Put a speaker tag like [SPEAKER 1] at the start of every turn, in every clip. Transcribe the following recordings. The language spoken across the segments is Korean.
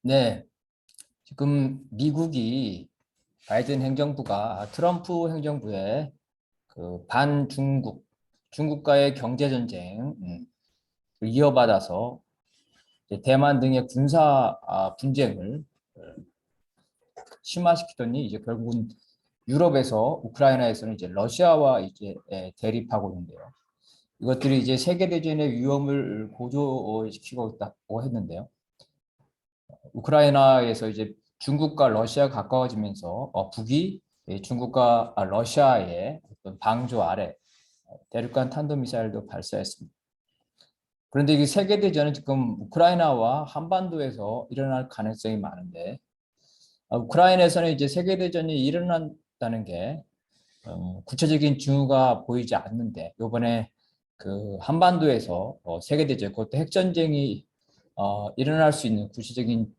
[SPEAKER 1] 네, 지금 미국이 바이든 행정부가 트럼프 행정부의 그 반중국, 중국과의 경제 전쟁 이어받아서 이제 대만 등의 군사 분쟁을 심화시키더니 이제 결국은 유럽에서 우크라이나에서는 이제 러시아와 이제 대립하고 있는데요. 이것들이 이제 세계 대전의 위험을 고조시키고 있다고 했는데요. 우크라이나에서 이제 중국과 러시아가 가까워지면서 북이 중국과 러시아의 어떤 방조 아래 대륙간 탄도미사일도 발사했습니다. 그런데 이게 세계대전은 지금 우크라이나와 한반도에서 일어날 가능성이 많은데 우크라이나에서는 이제 세계대전이 일어난다는 게 구체적인 징후가 보이지 않는데 이번에 그 한반도에서 세계대전 그것도 핵전쟁이 일어날 수 있는 구체적인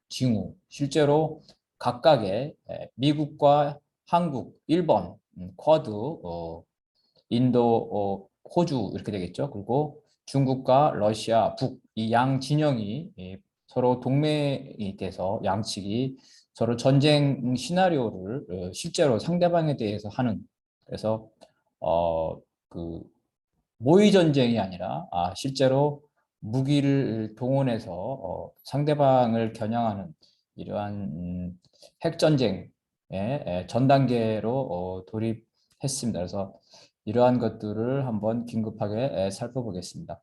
[SPEAKER 1] 징후, 실제로 각각의 미국과 한국, 일본, 쿼드, 인도, 호주 이렇게 되겠죠. 그리고 중국과 러시아, 북 이 양 진영이 서로 동맹이 돼서 양측이 서로 전쟁 시나리오를 실제로 상대방에 대해서 하는 그래서 그 모의 전쟁이 아니라 실제로 무기를 동원해서 상대방을 겨냥하는 이러한 핵전쟁의 전 단계로 돌입했습니다. 그래서 이러한 것들을 한번 긴급하게 살펴보겠습니다.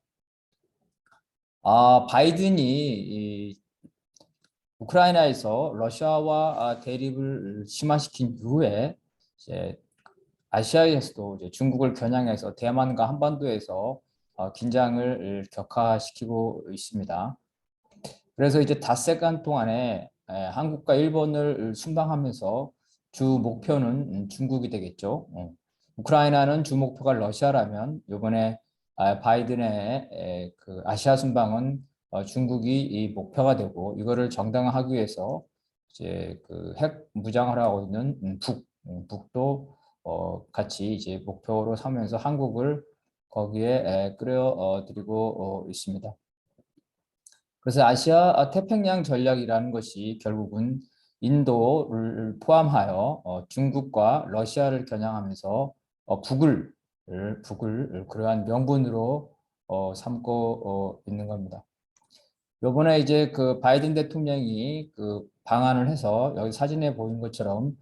[SPEAKER 1] 바이든이 우크라이나에서 러시아와 대립을 심화시킨 이후에 이제 아시아에서도 이제 중국을 겨냥해서 대만과 한반도에서 긴장을 격화시키고 있습니다. 그래서 이제 닷새간 동안에 한국과 일본을 순방하면서 주 목표는 중국이 되겠죠. 우크라이나는 주 목표가 러시아라면 이번에 바이든의 그 아시아 순방은 중국이 이 목표가 되고 이거를 정당화하기 위해서 이제 그 핵 무장을 하고 있는 북도 같이 이제 목표로 삼으면서 한국을 거기에 끌어들이고 있습니다. 그래서 아시아 태평양 전략이라는 것이 결국은 인도를 포함하여 중국과 러시아를 겨냥하면서 북을 그러한 명분으로 삼고 있는 겁니다. 요번에 이제 그 바이든 대통령이 그 방한을 해서 여기 사진에 보인 것처럼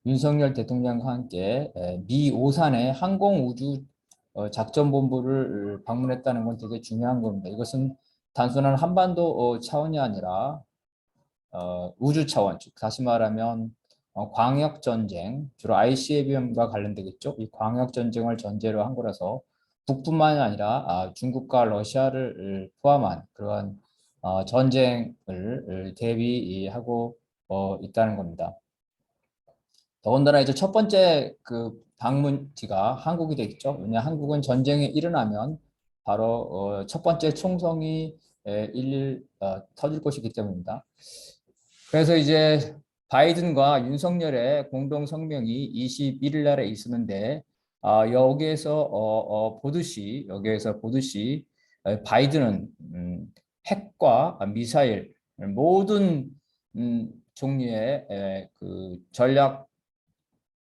[SPEAKER 1] 윤석열 대통령과 함께 미 오산의 항공우주 작전본부를 방문했다는 건 되게 중요한 겁니다. 이것은 단순한 한반도 차원이 아니라 우주 차원, 즉 다시 말하면 광역 전쟁, 주로 ICBM과 관련되겠죠. 이 광역 전쟁을 전제로 한 거라서 북뿐만이 아니라 중국과 러시아를 포함한 그러한 전쟁을 대비하고 있다는 겁니다. 더군다나 이제 첫 번째 그 방문지가 한국이 되겠죠. 왜냐 한국은 전쟁이 일어나면 바로 첫 번째 총성이 터질 것이기 때문입니다. 그래서 이제 바이든과 윤석열의 공동 성명이 21일 날에 있었는데 여기에서 보듯이 바이든은 핵과 미사일 모든 종류의 그 전략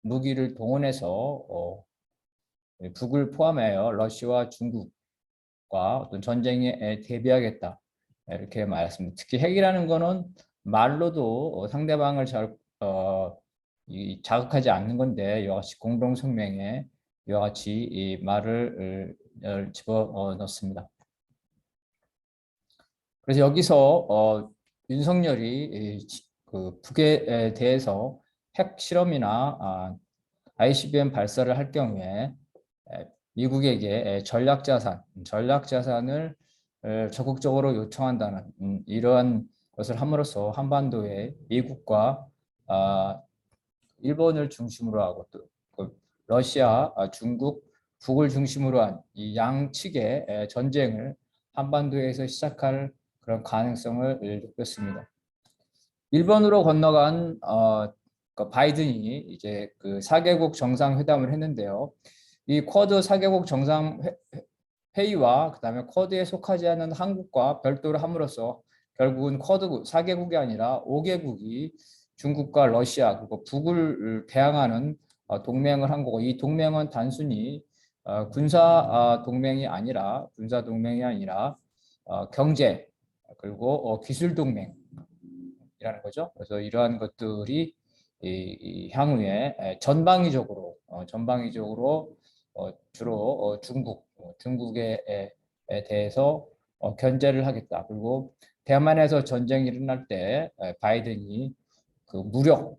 [SPEAKER 1] 무기를 동원해서 북을 포함하여 러시아와 중국과 어떤 전쟁에 대비하겠다 이렇게 말했습니다. 특히 핵이라는 거는 말로도 상대방을 자극하지 않는 건데 이와 같이 공동 성명에 이와 같이 이 말을 집어 넣습니다. 그래서 여기서 윤석열이 그 북에 대해서 핵 실험이나 ICBM 발사를 할 경우에 미국에게 전략자산을 적극적으로 요청한다는 이러한 것을 함으로써 한반도에 미국과 아, 일본을 중심으로 하고 또 러시아, 중국, 북을 중심으로 한 이 양측의 전쟁을 한반도에서 시작할 그런 가능성을 느꼈습니다. 일본으로 건너간 그 바이든이 이제 그 4개국 정상회담을 했는데요. 이 쿼드 4개국 정상 회의와 그다음에 쿼드에 속하지 않은 한국과 별도로 함으로써 결국은 쿼드 4개국이 아니라 5개국이 중국과 러시아 그리고 북을 대항하는 동맹을 한 거고, 이 동맹은 단순히 군사 동맹이 아니라 경제 그리고 기술 동맹이라는 거죠. 그래서 이러한 것들이 향후에 전방위적으로 주로 중국에 대해서 견제를 하겠다. 그리고 대만에서 전쟁이 일어날 때 바이든이 그 무력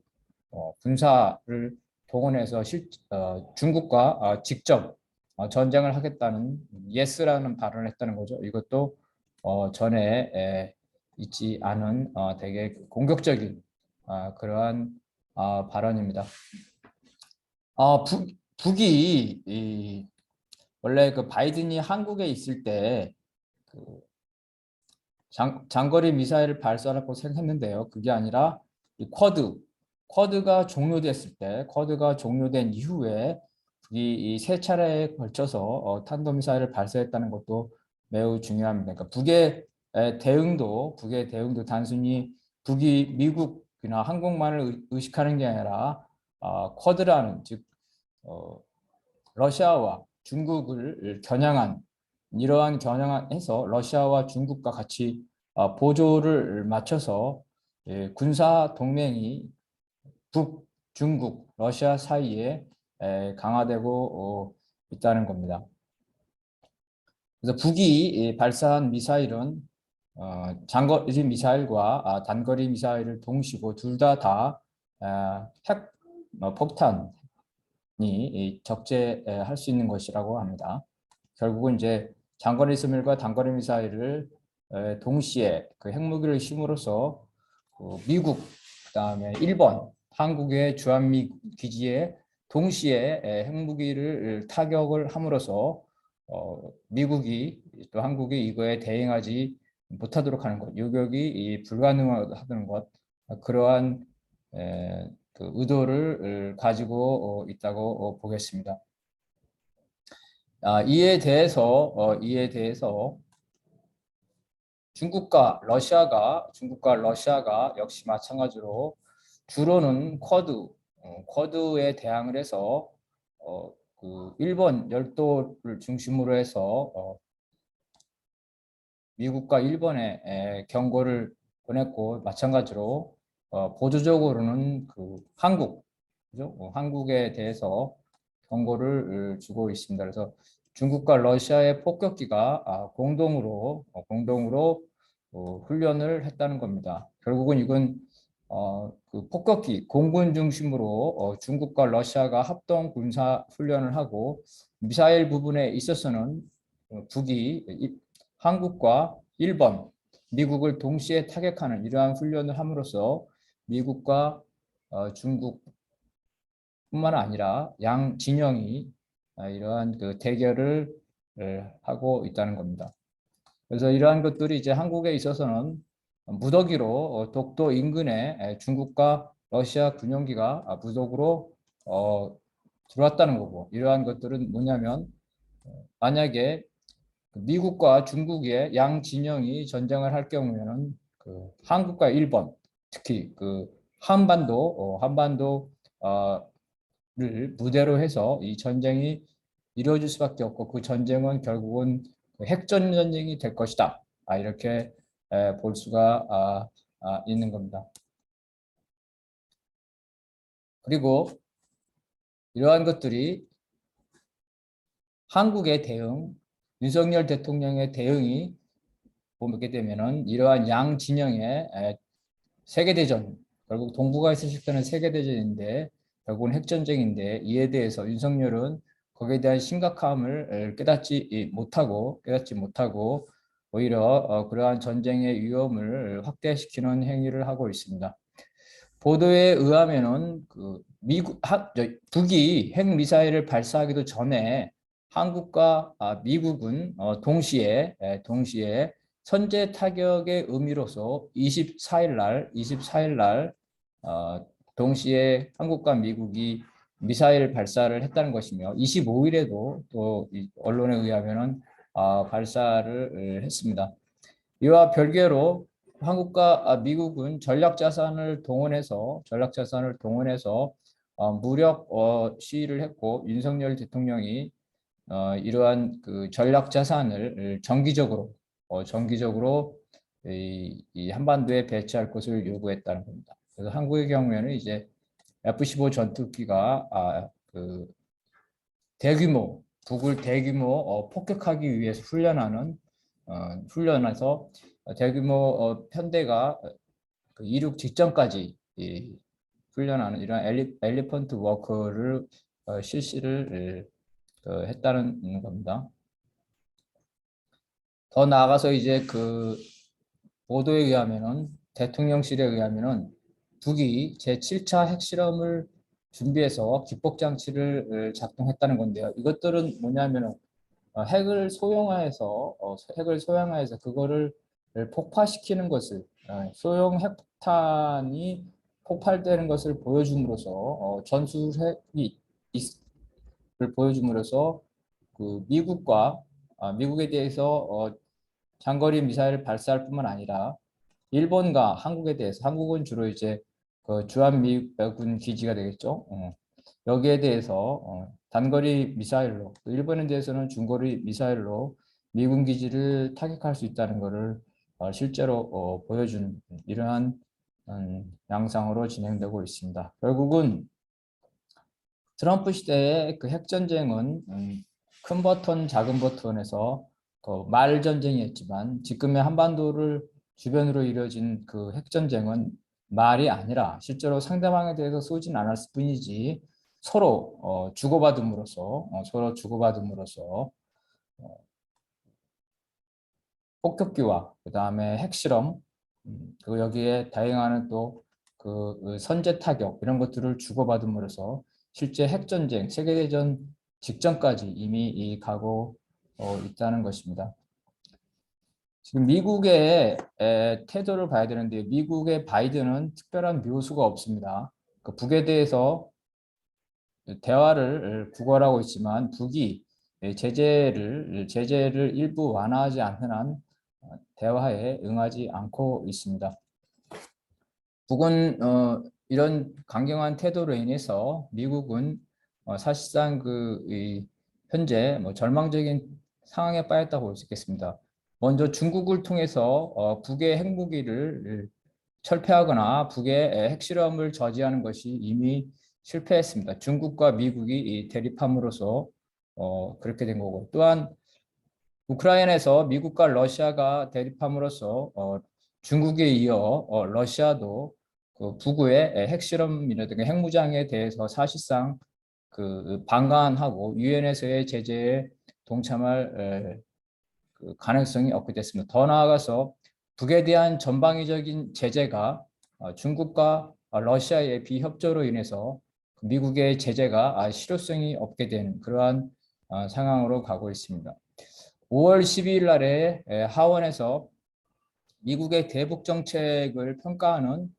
[SPEAKER 1] 군사를 동원해서 중국과 직접 전쟁을 하겠다는 예스라는 발언을 했다는 거죠. 이것도 전에 있지 않은 되게 공격적인 그러한 발언입니다. 북이 원래 그 바이든이 한국에 있을 때 그 장거리 미사일을 발사하고 생각했는데요. 그게 아니라 이 쿼드가 종료된 이후에 이 세 차례에 걸쳐서 탄도미사일을 발사했다는 것도 매우 중요합니다. 그러니까 북의 대응도 단순히 북이 미국이나 한국만을 의식하는 게 아니라 쿼드라는 즉 러시아와 중국을 이러한 겨냥해서 러시아와 중국과 같이 보조를 맞춰서 군사 동맹이 북, 중국, 러시아 사이에 강화되고 있다는 겁니다. 그래서 북이 발사한 미사일은 장거리 미사일과 단거리 미사일을 동시고 둘 다 핵 폭탄이 적재할 수 있는 것이라고 합니다. 결국은 이제 장거리 미사일과 단거리 미사일을 동시에 그 핵무기를 힘으로써 미국, 그다음에 일본, 한국의 주한미 기지에 동시에 핵무기를 타격을 함으로써 미국이 또 한국이 이거에 대응하지 못하도록 하는 것, 요격이 불가능하다는 것, 그러한 그 의도를 가지고 있다고 보겠습니다. 이에 대해서 중국과 러시아가 역시 마찬가지로 주로는 쿼드에 대항을 해서 그 일본 열도를 중심으로 해서 미국과 일본에 경고를 보냈고, 마찬가지로 보조적으로는 그 한국에 대해서 경고를 주고 있습니다. 그래서 중국과 러시아의 폭격기가 공동으로 훈련을 했다는 겁니다. 결국은 이건 그 폭격기 공군 중심으로 중국과 러시아가 합동 군사 훈련을 하고, 미사일 부분에 있어서는 북이 한국과 일본, 미국을 동시에 타격하는 이러한 훈련을 함으로써 미국과 중국뿐만 아니라 양 진영이 이러한 그 대결을 하고 있다는 겁니다. 그래서 이러한 것들이 이제 한국에 있어서는 무더기로 독도 인근에 중국과 러시아 군용기가 무더기로 들어왔다는 거고, 이러한 것들은 뭐냐면 만약에 미국과 중국의 양 진영이 전쟁을 할 경우에는 그 한국과 일본, 특히 그 한반도를 무대로 해서 이 전쟁이 이루어질 수밖에 없고, 그 전쟁은 결국은 핵전 전쟁이 될 것이다. 이렇게 볼 수가 있는 겁니다. 그리고 이러한 것들이 한국의 대응, 윤석열 대통령의 대응이 보게 되면은 이러한 양 진영의 세계대전, 결국 동북아에 서식하는 세계대전인데 결국은 핵전쟁인데, 이에 대해서 윤석열은 거기에 대한 심각함을 깨닫지 못하고 오히려 그러한 전쟁의 위험을 확대시키는 행위를 하고 있습니다. 보도에 의하면은 그 북이 핵 미사일을 발사하기도 전에 한국과 미국은 동시에 선제 타격의 의미로서 24일 날 동시에 한국과 미국이 미사일 발사를 했다는 것이며, 25일에도 또 언론에 의하면은 발사를 했습니다. 이와 별개로 한국과 미국은 전략자산을 동원해서 무력 시위를 했고 윤석열 대통령이 이러한 그 전략자산을 정기적으로 이 한반도에 배치할 것을 요구했다는 겁니다. 그래서 한국의 경우에는 이제 F-15 전투기가 그 북을 대규모 폭격하기 위해서 훈련해서 대규모 편대가 그 이륙 직전까지 훈련하는 이런 엘리펀트 워크를 실시를 했다는 겁니다. 더 나아가서 이제 그 보도에 의하면은 대통령실에 의하면은 북이 제7차 핵실험을 준비해서 기폭 장치를 작동했다는 건데요. 이것들은 뭐냐면은 핵을 소형화해서 그거를 폭파시키는 것을 소형 핵폭탄이 폭발되는 것을 보여줌으로써 전술핵이 를 보여줌으로써 그 미국에 대해서 장거리 미사일을 발사할 뿐만 아니라 일본과 한국에 대해서 한국은 주로 이제 그 주한미군 기지가 되겠죠. 여기에 대해서 단거리 미사일로 일본에 대해서는 중거리 미사일로 미군 기지를 타격할 수 있다는 것을 실제로 보여준 이러한 양상으로 진행되고 있습니다. 결국은 트럼프 시대의 그 핵전쟁은 큰 버튼, 작은 버튼에서 말 전쟁이었지만 지금의 한반도를 주변으로 이루어진 그 핵전쟁은 말이 아니라 실제로 상대방에 대해서 쏘진 않았을 뿐이지 서로 주고받음으로써 폭격기와 그 다음에 핵실험 그리고 여기에 다양한 또 그 선제 타격 이런 것들을 주고받음으로써 실제 핵전쟁 세계대전 직전까지 이미 가고 있다는 것입니다. 지금 미국의 태도를 봐야 되는데 미국의 바이든은 특별한 묘수가 없습니다. 그 북에 대해서 대화를 구걸하고 있지만 북이 제재를 일부 완화하지 않는 한 대화에 응하지 않고 있습니다. 북은 이런 강경한 태도로 인해서 미국은 사실상 현재 절망적인 상황에 빠졌다고 볼 수 있겠습니다. 먼저 중국을 통해서 북의 핵무기를 철폐하거나 북의 핵실험을 저지하는 것이 이미 실패했습니다. 중국과 미국이 대립함으로써 그렇게 된 거고 또한 우크라이나에서 미국과 러시아가 대립함으로써 중국에 이어 러시아도 그 북의 핵실험이라든가 핵무장에 대해서 사실상 그 방관하고 유엔에서의 제재에 동참할 그 가능성이 없게 됐습니다. 더 나아가서 북에 대한 전방위적인 제재가 중국과 러시아의 비협조로 인해서 미국의 제재가 실효성이 없게 된 그러한 상황으로 가고 있습니다. 5월 12일 날에 하원에서 미국의 대북 정책을 평가하는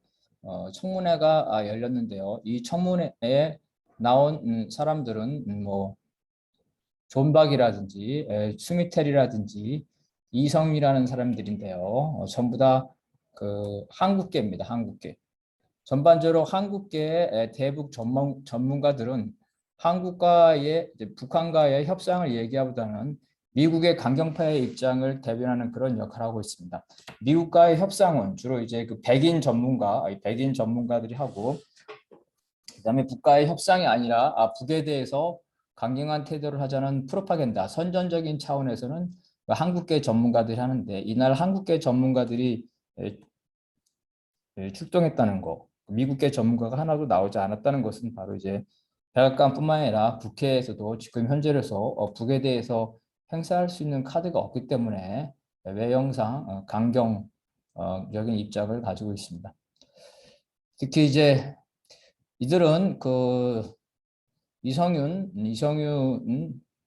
[SPEAKER 1] 청문회가 열렸는데요. 이 청문회에 나온 사람들은 뭐 존박이라든지 스미텔이라든지 이성이라는 사람들인데요. 전부 다 그 한국계입니다. 한국계. 전반적으로 한국계의 대북 전문가들은 북한과의 협상을 얘기하보다는 미국의 강경파의 입장을 대변하는 그런 역할을 하고 있습니다. 미국과의 협상은 주로 이제 그 백인 전문가들이 하고, 그다음에 북과의 협상이 아니라 북에 대해서 강경한 태도를 하자는 프로파간다, 선전적인 차원에서는 한국계 전문가들이 하는데 이날 한국계 전문가들이 출동했다는 거, 미국계 전문가가 하나도 나오지 않았다는 것은 바로 이제 백악관뿐만 아니라 국회에서도 지금 현재로서 북에 대해서 행사할 수 있는 카드가 없기 때문에 외형상 강경적인 입장을 가지고 있습니다. 특히 이제 이들은 그 이성윤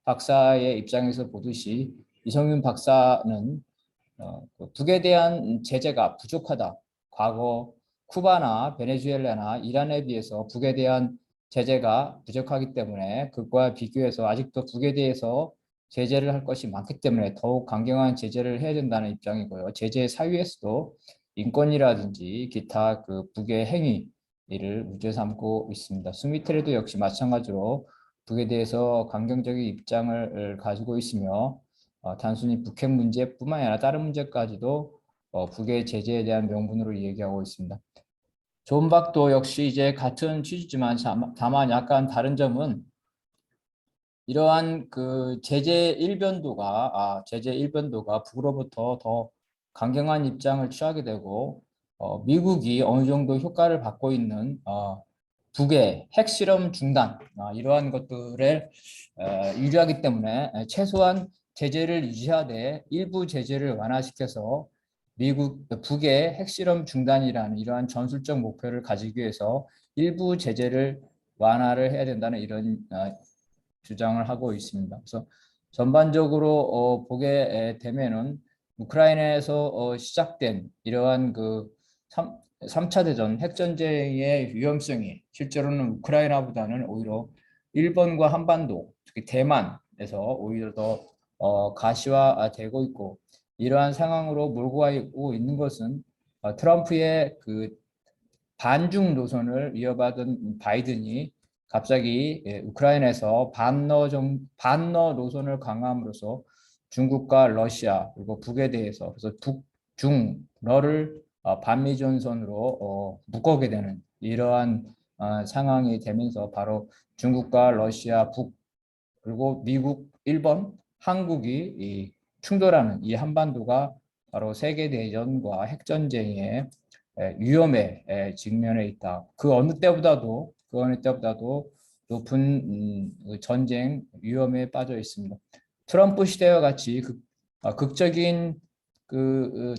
[SPEAKER 1] 박사의 입장에서 보듯이 이성윤 박사는 북에 대한 제재가 부족하다. 과거 쿠바나 베네수엘라나 이란에 비해서 북에 대한 제재가 부족하기 때문에 그것과 비교해서 아직도 북에 대해서 제재를 할 것이 많기 때문에 더욱 강경한 제재를 해야 된다는 입장이고요. 제재 사유에서도 인권이라든지 기타 그 북의 행위를 문제 삼고 있습니다. 스미트레도 역시 마찬가지로 북에 대해서 강경적인 입장을 가지고 있으며 단순히 북핵 문제뿐만 아니라 다른 문제까지도 북의 제재에 대한 명분으로 얘기하고 있습니다. 존 박도 역시 이제 같은 취지지만 다만 약간 다른 점은 이러한 그 제재 일변도가 북으로부터 더 강경한 입장을 취하게 되고 미국이 어느 정도 효과를 받고 있는 북의 핵실험 중단 이러한 것들을 유리하기 때문에 최소한 제재를 유지하되 일부 제재를 완화시켜서 북의 핵실험 중단이라는 이러한 전술적 목표를 가지기 위해서 일부 제재를 완화를 해야 된다는 이런 주장을 하고 있습니다. 그래서 전반적으로 보게 되면은 우크라이나에서 시작된 이러한 그 3차 대전 핵전쟁의 위험성이 실제로는 우크라이나보다는 오히려 일본과 한반도, 특히 대만에서 오히려 더 가시화되고 있고 이러한 상황으로 몰고 가고 있는 것은 트럼프의 그 반중 노선을 이어받은 바이든이 갑자기 우크라이나에서 반러 노선을 강화함으로써 중국과 러시아 그리고 북에 대해서 그래서 북중러를 반미 전선으로 묶어게 되는 이러한 상황이 되면서 바로 중국과 러시아, 북 그리고 미국, 일본, 한국이 충돌하는 이 한반도가 바로 세계대전과 핵전쟁의 위험에 직면해 있다. 그 어느 때보다도 높은 그 전쟁 위험에 빠져 있습니다. 트럼프 시대와 같이 극적인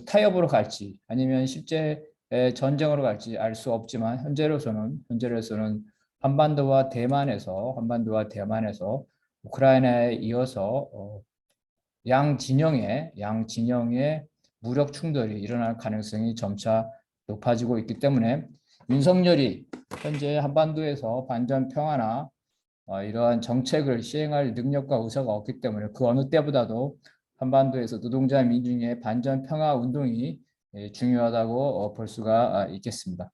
[SPEAKER 1] 타협으로 갈지 아니면 실제 전쟁으로 갈지 알 수 없지만 현재로서는 한반도와 대만에서 우크라이나에 이어서 양 진영의 무력 충돌이 일어날 가능성이 점차 높아지고 있기 때문에 윤석열이 현재 한반도에서 반전 평화나 이러한 정책을 시행할 능력과 의사가 없기 때문에 그 어느 때보다도 한반도에서 노동자 민중의 반전 평화 운동이 중요하다고 볼 수가 있겠습니다.